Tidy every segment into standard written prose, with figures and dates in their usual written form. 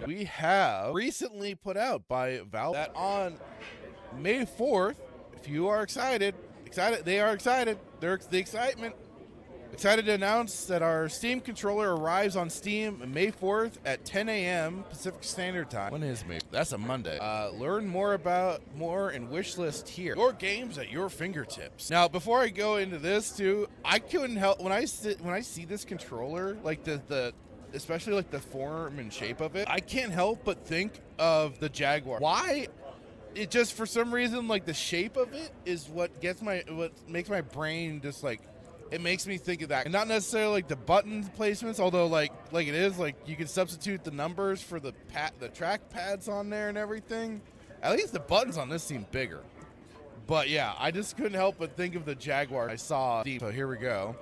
we have recently put out by Valve that on May 4th, if you are they are excited. They're the excitement. Excited to announce that our Steam controller arrives on Steam May 4th at 10 a.m. Pacific Standard Time. When is May? That's a Monday. Learn more and wish list here. Your games at your fingertips. Now, before I go into this too, I couldn't help when I see this controller, like the especially like the form and shape of it, I can't help but think of the Jaguar. Why? It just, for some reason, like the shape of it is what makes my brain just like, it makes me think of that. And not necessarily like the button placements, although like it is, like you can substitute the numbers for the track pads on there and everything. At least the buttons on this seem bigger. But yeah, I just couldn't help but think of the Jaguar I saw. So here we go.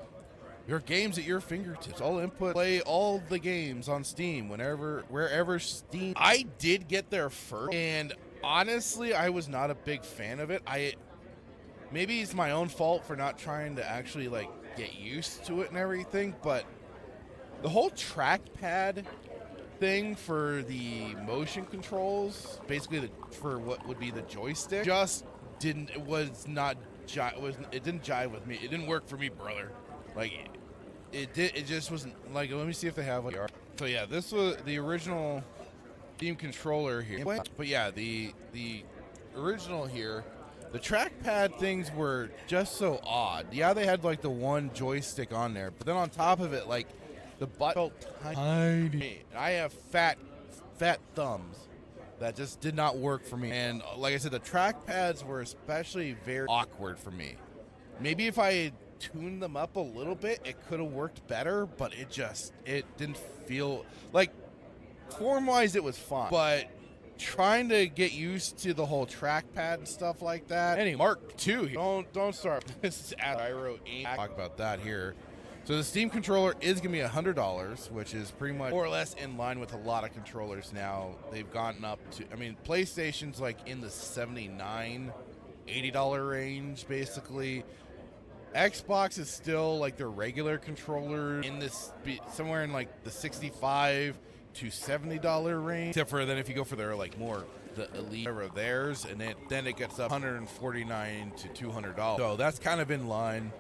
Your games at your fingertips. All input, play all the games on Steam wherever Steam. I did get there first, and honestly, I was not a big fan of it. Maybe it's my own fault for not trying to actually like get used to it and everything, but the whole trackpad thing for the motion controls, basically for what would be the joystick, just didn't jive with me. It didn't work for me, brother. Like it just wasn't like. Let me see if they have like. So yeah, this was the original Steam controller here. But yeah, the original here. The trackpad things were just so odd. Yeah, they had like the one joystick on there, but then on top of it, like the butt felt tiny. I have fat thumbs that just did not work for me. And like I said, the trackpads were especially very awkward for me. Maybe if I had tuned them up a little bit, it could have worked better, but it didn't feel like, form-wise it was fine, but trying to get used to the whole trackpad and stuff like that. Anyway, Mark II. Don't start. This is Gyro 8. Talk about that here. So the Steam controller is gonna be $100, which is pretty much more or less in line with a lot of controllers now. They've gotten up to, I mean, PlayStation's like in the $79, $80 range basically. Xbox is still like their regular controller in this somewhere in like the $65 to $70 range, except for then if you go for their like more the elite of theirs, and then it gets up $149 to $200. So that's kind of in line.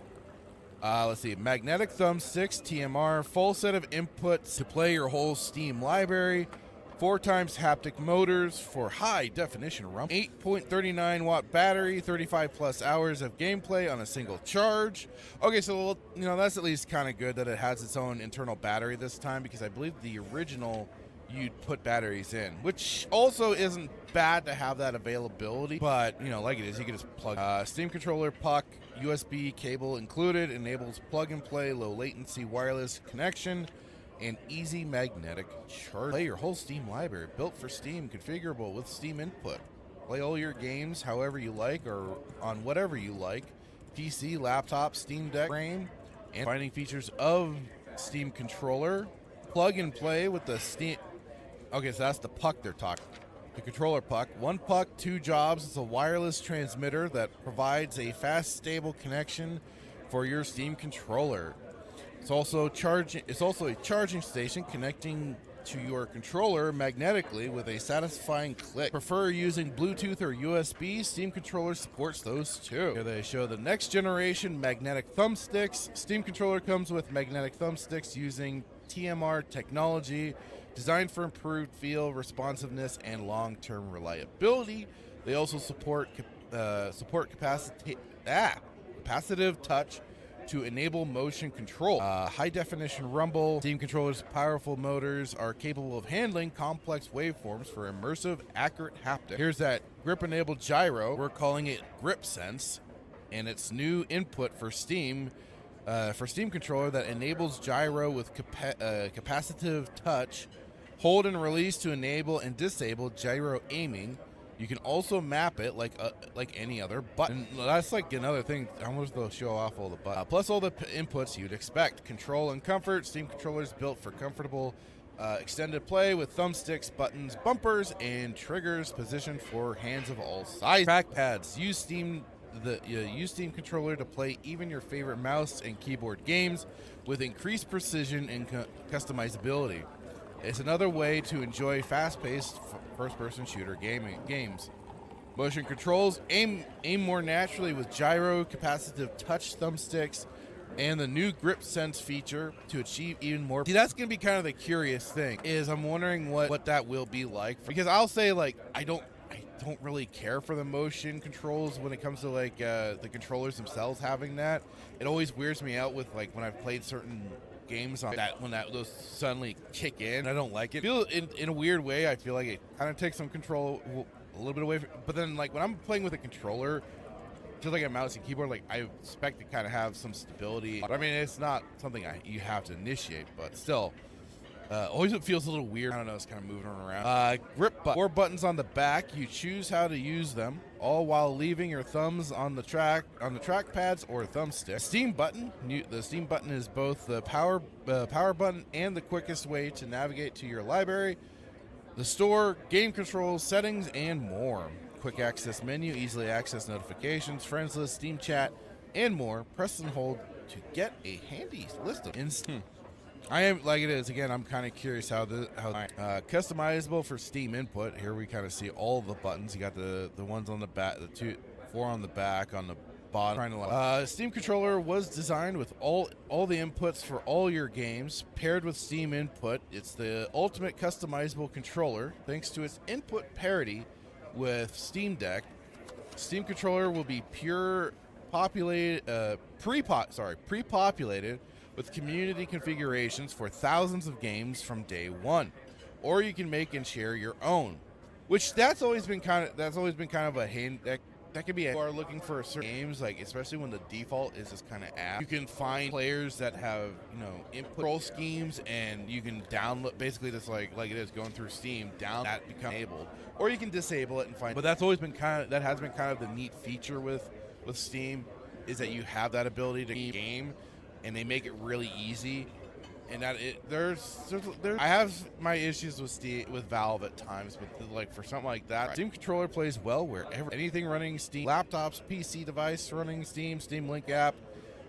Let's see, magnetic thumbsticks, TMR, full set of inputs to play your whole Steam library, 4 times haptic motors for high definition rumble, 8.39 watt battery, 35 plus hours of gameplay on a single charge. Okay, so you know, that's at least kind of good that it has its own internal battery this time, because I believe the original you'd put batteries in, which also isn't bad to have that availability, but you know, like it is, you can just plug Steam controller puck, USB cable included, enables plug and play low latency wireless connection and easy magnetic charge. Play your whole Steam library, built for Steam, configurable with Steam input. Play all your games however you like or on whatever you like. PC, laptop, Steam Deck frame, and finding features of Steam controller. Plug and play with the Steam. Okay, so that's the puck they're talking. The controller puck. 1 puck, 2 jobs. It's a wireless transmitter that provides a fast, stable connection for your Steam controller. It's also a charging station connecting to your controller magnetically with a satisfying click. Prefer using Bluetooth or USB? Steam controller supports those too. Here they show the next generation magnetic thumbsticks. Steam controller comes with magnetic thumbsticks using TMR technology, designed for improved feel, responsiveness, and long-term reliability. They also support capacitive touch to enable motion control. High-definition rumble. Steam controllers' powerful motors are capable of handling complex waveforms for immersive, accurate haptics. Here's that grip-enabled gyro. We're calling it GripSense, and it's new input for Steam controller that enables gyro with capacitive touch. Hold and release to enable and disable gyro aiming. You can also map it like any other button. That's like another thing. Almost they'll show off all the buttons. Plus all the inputs you'd expect. Control and comfort. Steam controllers built for comfortable extended play with thumbsticks, buttons, bumpers, and triggers positioned for hands of all sizes. Trackpads. Use Steam controller to play even your favorite mouse and keyboard games with increased precision and customizability. It's another way to enjoy fast-paced first-person shooter games. Motion controls aim more naturally with gyro, capacitive touch thumbsticks, and the new grip sense feature to achieve even more. See, that's going to be kind of the curious thing, is I'm wondering what that will be like. Because I'll say, like, I don't really care for the motion controls when it comes to, like, the controllers themselves having that. It always weirds me out with, like, when I've played certain games on that, when those suddenly kick in. I don't like it. In a weird way, I feel like it kind of takes some control a little bit away from, but then, like, when I'm playing with a controller, just like a mouse and keyboard, like, I expect to kind of have some stability. I mean, it's not something you have to initiate, but still, always it feels a little weird. I don't know, it's kind of moving around. Grip button. 4 buttons on the back. You choose how to use them, all while leaving your thumbs on the trackpads or thumbstick. Steam button. The Steam button is both the power button and the quickest way to navigate to your library, the store, game controls, settings, and more. Quick access menu, easily access notifications, friends list, Steam chat, and more. Press and hold to get a handy list of I am, like it is, again, I'm kind of curious how customizable for Steam input. Here we kind of see all the buttons. You got the ones on the back, 4 on the back, on the bottom. Steam controller was designed with all the inputs for all your games. Paired with Steam input, it's the ultimate customizable controller. Thanks to its input parity with Steam Deck, Steam controller will be pre-populated with community configurations for thousands of games from day one, or you can make and share your own. Which that's always been kind of a hint that could be if you are looking for certain games, like especially when the default is this kind of app. You can find players that have, input control schemes, and you can download basically just like it is going through Steam, down that become enabled, or you can disable it and find. But that's always been kind of the neat feature with Steam, is that you have that ability to game, and they make it really easy. And that I have my issues with Valve at times, but like for something like that, Steam controller plays well wherever. Anything running Steam, laptops, PC device running Steam Link app.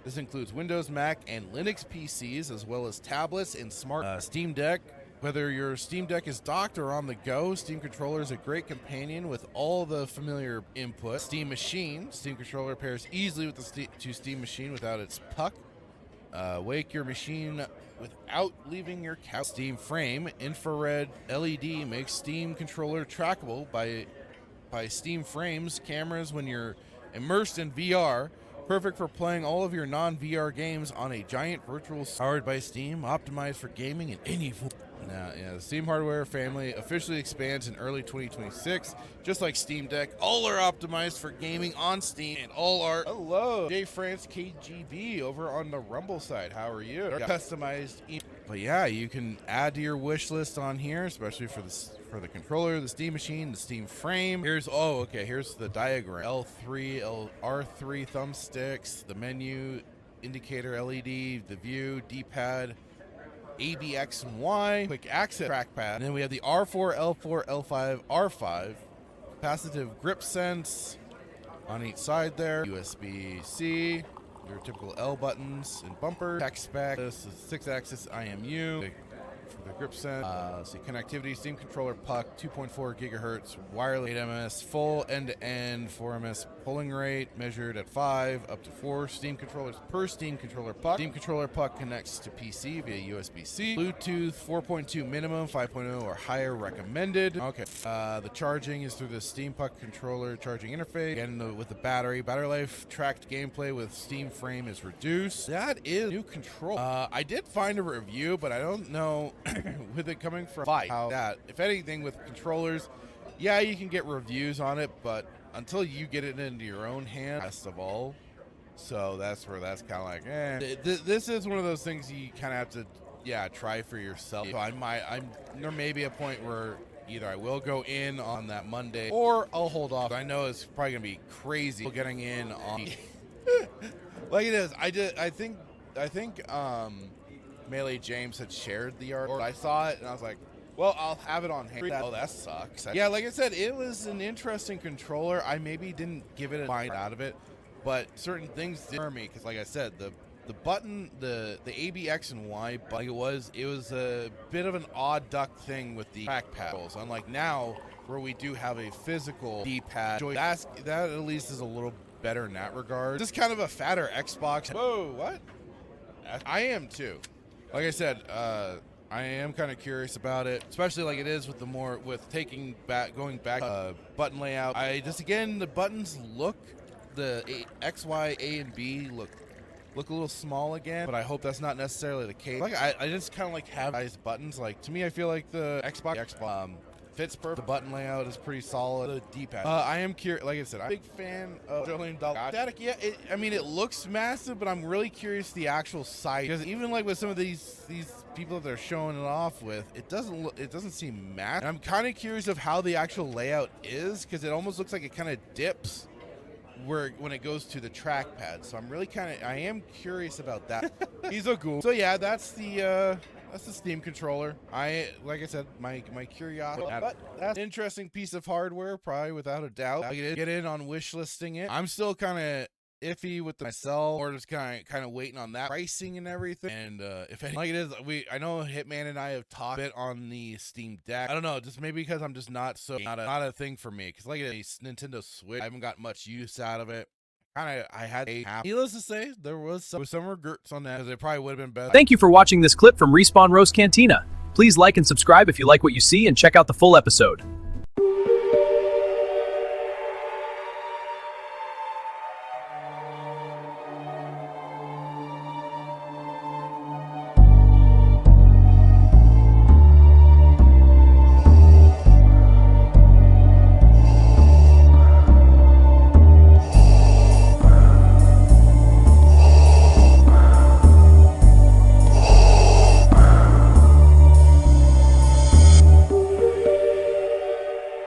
This includes Windows, Mac, and Linux PCs, as well as tablets and smart Steam Deck. Whether your Steam Deck is docked or on the go, Steam controller is a great companion with all the familiar input. Steam Machine. Steam controller pairs easily with the Steam Machine without its puck. Wake your machine without leaving your couch. Steam Frame. Infrared LED makes Steam controller trackable by Steam Frames cameras when you're immersed in VR. Perfect for playing all of your non-VR games on a giant virtual powered by Steam, optimized for gaming in any form. Now, the Steam hardware family officially expands in early 2026, just like Steam Deck. All are optimized for gaming on Steam, and all are. Hello, J France KGB over on the Rumble side. How are you? Customized. But yeah, you can add to your wish list on here, especially for the controller, the Steam Machine, the Steam Frame. Here's the diagram. L3, R3 thumbsticks, the menu, indicator LED, the view, D-pad, A, B, X, and Y, quick access trackpad. And then we have the R4, L4, L5, R5, capacitive grip sense on each side there, USB-C, your typical L buttons and bumper, tech spec, this is 6-axis IMU, for the grip sense, connectivity, Steam controller puck, 2.4 gigahertz, wireless 8 ms, full end-to-end 4 ms pulling rate, measured at 5 up to 4 Steam controllers per Steam controller puck. Steam controller puck connects to PC via USB-C. Bluetooth 4.2 minimum, 5.0 or higher recommended. Okay, the charging is through the Steam puck controller charging interface. Again, with the battery life tracked gameplay with Steam Frame is reduced. That is new control. I did find a review, but I don't know with it coming from how that, if anything, with controllers, yeah, you can get reviews on it, but until you get it into your own hand, best of all. So that's where that's kind of like, this is one of those things you kind of have to, try for yourself. So there may be a point where either I will go in on that Monday, or I'll hold off. I know it's probably gonna be crazy getting in on like it is. I think Melee James had shared the article. I saw it and I was like, well, I'll have it on hand. Oh, that sucks. Yeah, like I said, it was an interesting controller. I maybe didn't give it a mind out of it, but certain things did for me because, like I said, the button, the AB X and Y, like it was a bit of an odd duck thing with the track paddles. Unlike now, where we do have a physical D-pad, that at least is a little better in that regard. Just kind of a fatter Xbox. Whoa, what? I am too. Like I said, I am kind of curious about it, especially like it is with going back button layout. Again, the buttons the X, Y, A, and B look a little small again, but I hope that's not necessarily the case. Like I just kind of like have nice buttons. Like to me, I feel like the Xbox fits perfect. The button layout is pretty solid. The D-pad. I am curious. Like I said, I'm a big fan of $1 static. Yeah, I mean, it looks massive, but I'm really curious the actual size, because even like with some of these people that they're showing it off with, it doesn't seem massive. And I'm kind of curious of how the actual layout is, because it almost looks like it kind of dips when it goes to the trackpad. So I am curious about that. He's so cool. So yeah, that's the Steam controller. Like I said, my curiosity. But that's an interesting piece of hardware, probably without a doubt. I get in on wish listing it. I'm still kind of iffy with myself, or just kind of waiting on that pricing and everything. And if like it is, I know Hitman and I have talked a bit on the Steam Deck. I don't know, just maybe because I'm just not a thing for me. Because like a Nintendo Switch, I haven't got much use out of it. I had a half. Needless to say, there was some regrets on that, because it probably would have been better. Thank you for watching this clip from Respawn Roast Cantina. Please like and subscribe if you like what you see, and check out the full episode.